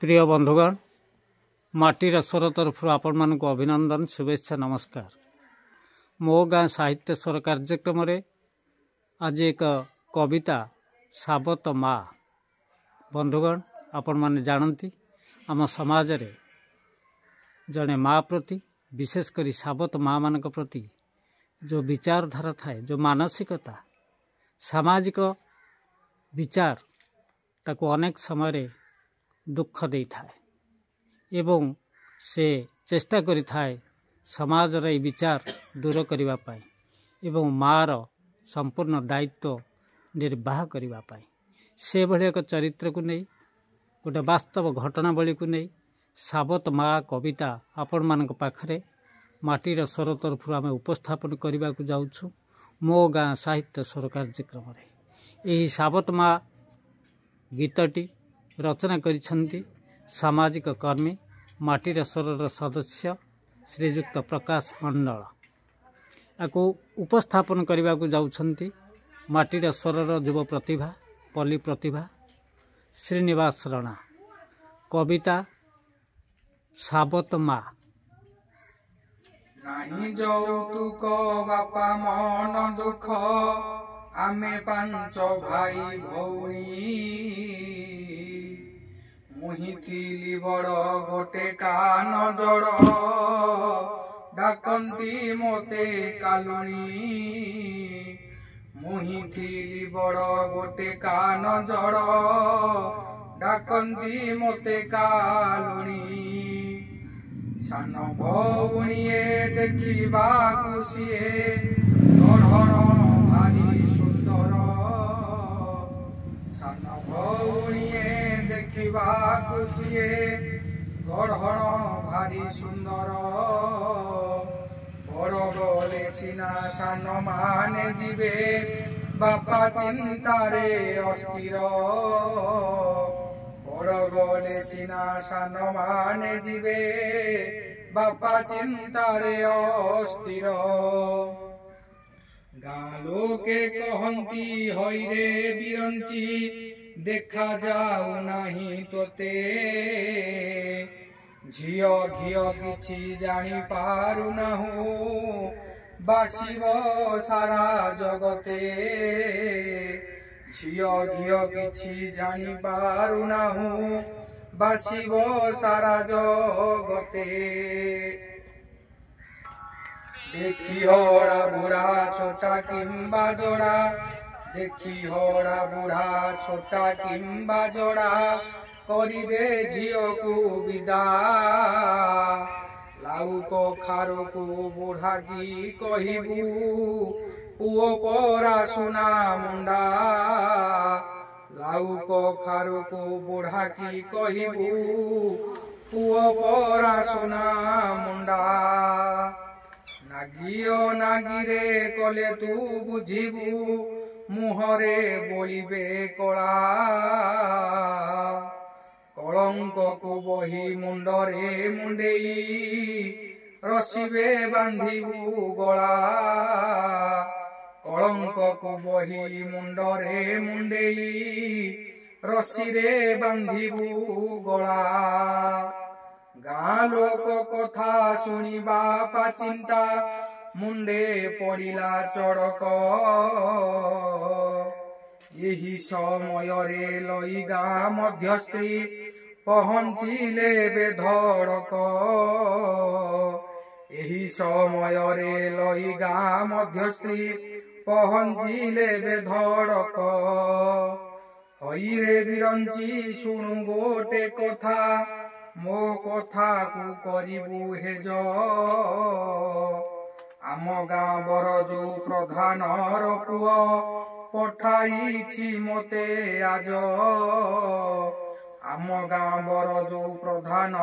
प्रिय बंधुगण माटीर स्वर तरफ आपण मानक अभिनंदन शुभेच्छा नमस्कार। मो गाँ साहित्य स्वर कार्यक्रम आज एक कविता साबत माँ। बंधुगण आपण माने जानती आम समाज रे जड़े माँ प्रति विशेषकर साबत माँ मान प्रति जो विचारधारा थाए, जो मानसिकता सामाजिक विचार ताको अनेक समय दुख दे थाए एवं से चेष्टा करि थाए समाज रे विचार दूर करिबा पाई एवं मार संपूर्ण दायित्व निर्वाह करिबा पाई से भली एक चरित्र को नहीं गोटे वास्तव घटनावली को नहीं साबत माँ कविता आपण मानक पाखरे माटीर स्वर तरफ आम उपस्थापन करने को जाऊँ मो गाँ साहित्य स्वर कार्यक्रम यही साबत माँ गीतटी रचना करिछंती सामाजिक कर्मी माटीर स्वर सदस्य श्रीजुक्त प्रकाश मंडल। आपको उपस्थापन करने को जाउछंती माटीर स्वर युव प्रतिभा पल्ली प्रतिभा श्रीनिवास राणा। कविता साबत माँ। नहीं যৌতুক बापा मन दुख आमे पांच भाई भौणी मुही थिली बड़ गोटे कान जड़ डाकंती मोते कालुणी मुही थिली बड़ गोटे कान जड़ डाकंती मोते कालुणी सान भौणीए देखा खुशीए गढ़ण भारी सुंदर सान भौणीए देखा खुशीए गढ़ण भारी सुंदर बड़ गले सीना सान माने जीवे बापा चिंतारे अस्थिर बड़ गले सीना सान माने जीवे बापा चिंतारे अस्थिर गाँ लोके कहती हईरे बिरंची देखा जाऊ नहीं तोते झियो घियो किछि जानी पारु नाहु बासिब सारा जगते झियो घियो किछि जानी पारु नाहु बासिब सारा जगते देखी होड़ा बुढ़ा छोटा किंबा जोड़ा देखी होड़ा बुढ़ा छोटा किंबा जोड़ा करी दे झियो को विदा लाउ को खारो को बुढ़ा की कहिबू पुओ परा सुना मुंडा लाउ को खारो को बुढ़ा की कहिबू पुओ परा सुना मुंडा नागियो नागिरे कले तू बुझिबू मुहरे बोलिबे कला कलंक को बही मुंडरे मुंडेई रसिबे बांधिबू गला कलंक को बही मुंडरे मुंडेई रसिरे बांधिबू गला गाँ लोक कथा शुणिबा पा चिंता मुंडे पड़िला चड़क यही समय रे लई गाँ मध्यस्त्री पहुँचिले बेधड़क यही समय रे लई गाँ मध्यस्त्री पहुँचिले बेधड़क हईरे बिरंची शुणु गोटे कथा मो कथा को करिबू हेज आम गाँ बरजू प्रधान पुओ पठाई मते आज आम गाँ बरजू प्रधान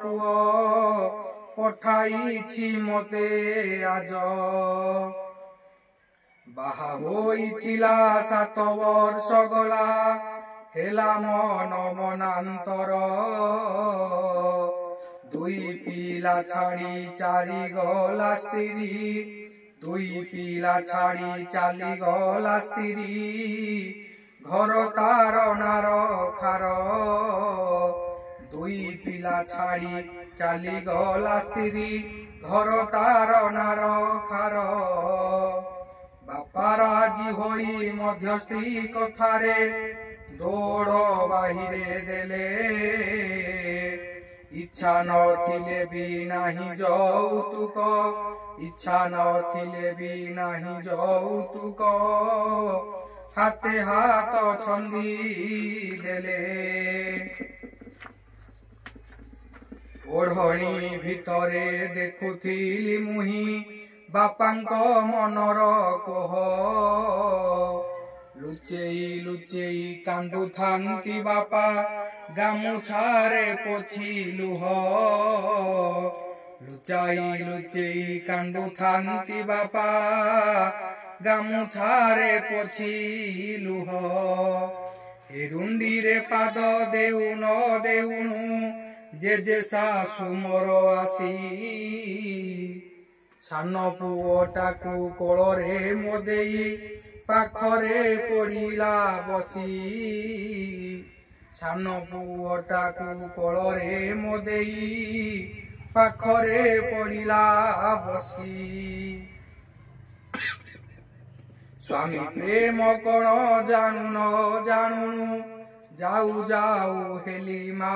पुओ पठाई मते आज बाहा होइथिला 7 वर्ष गला हेला मन मनांतर दुई पिला छाड़ी चारी गला स्त्री दुई पिला छाड़ी चाली गला स्त्री घर तार नार खार ପିଲା ଛାଡ଼ି ଚାଲିଗଲା ସ୍ତ୍ରୀ ଘର ତାର ନାର ଖାର ବାପା ରାଜି ହୋଇ ମଧ୍ୟ ସ୍ତ୍ରୀ କଥାରେ ଦୌଡ଼ ବାହିରେ ଦେଲେ ଇଚ୍ଛା ନଥିଲେ ବି ନାହିଁ ଯୌତୁକ ଇଚ୍ଛା ନଥିଲେ ବି ନାହିଁ ଯୌତୁକ ହାତେ ହାତ ଛନ୍ଦି ଦେଲେ ଓଢ଼ଣୀ ଭିତରେ ଦେଖୁଥିଲି ମୁହିଁ ବାପାଙ୍କ ମନର କୋହ ଲୁଚେଇ ଲୁଚେଇ କାନ୍ଦୁଥାନ୍ତି ବାପା ଗାମୁଛାରେ ପୋଛି ଲୁହ ଲୁଚାଇ ଲୁଚେଇ କାନ୍ଦୁଥାନ୍ତି ବାପା ଗାମୁଛାରେ ପୋଛି ଲୁହ ଏରୁଣ୍ଡିରେ ପାଦ ଦେଉନ ଦେଉଣୁ ଜେଜେ ଶାଶୁ ମୋର ଆସି ସାନ ପୁଅଟାକୁ କୋଳରେ ମୋ ଦେଇ ପାଖରେ ପଡ଼ିଲା ବସି ସାନ ପୁଅଟାକୁ କୋଳରେ ମୋ ଦେଇ ପାଖରେ ପଡ଼ିଲା ବସି ସ୍ୱାମୀ ପ୍ରେମ କଣ ଜାଣୁନ ଜାଣୁନୁ ଯାଉ ଯାଉ ହେଲି ମା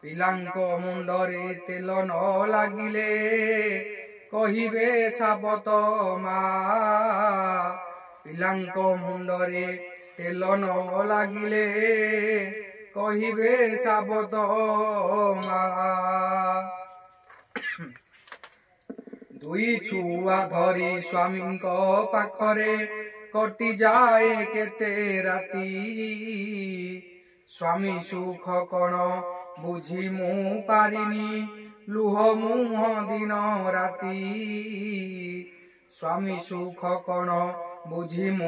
ପିଲାଙ୍କ ମୁଣ୍ଡରେ ତେଲ ନ ଲାଗିଲେ କହିବେ ସାବତ ମା ପିଲାଙ୍କ ମୁଣ୍ଡରେ ତେଲ ନ ଲାଗିଲେ କହିବେ ସାବତ ମା ଦୁଇ ଛୁଆ ଧରି ସ୍ୱାମୀଙ୍କ ପାଖରେ କଟିଯାଏ କେତେ ରାତି ସ୍ୱାମୀ ସୁଖ କଣ ବୁଝି ମୁଁ ପାରିନି ଲୁହ ମୁହଁ ଦିନ ରାତି ସ୍ୱାମୀ ସୁଖ କଣ ବୁଝି ମୁଁ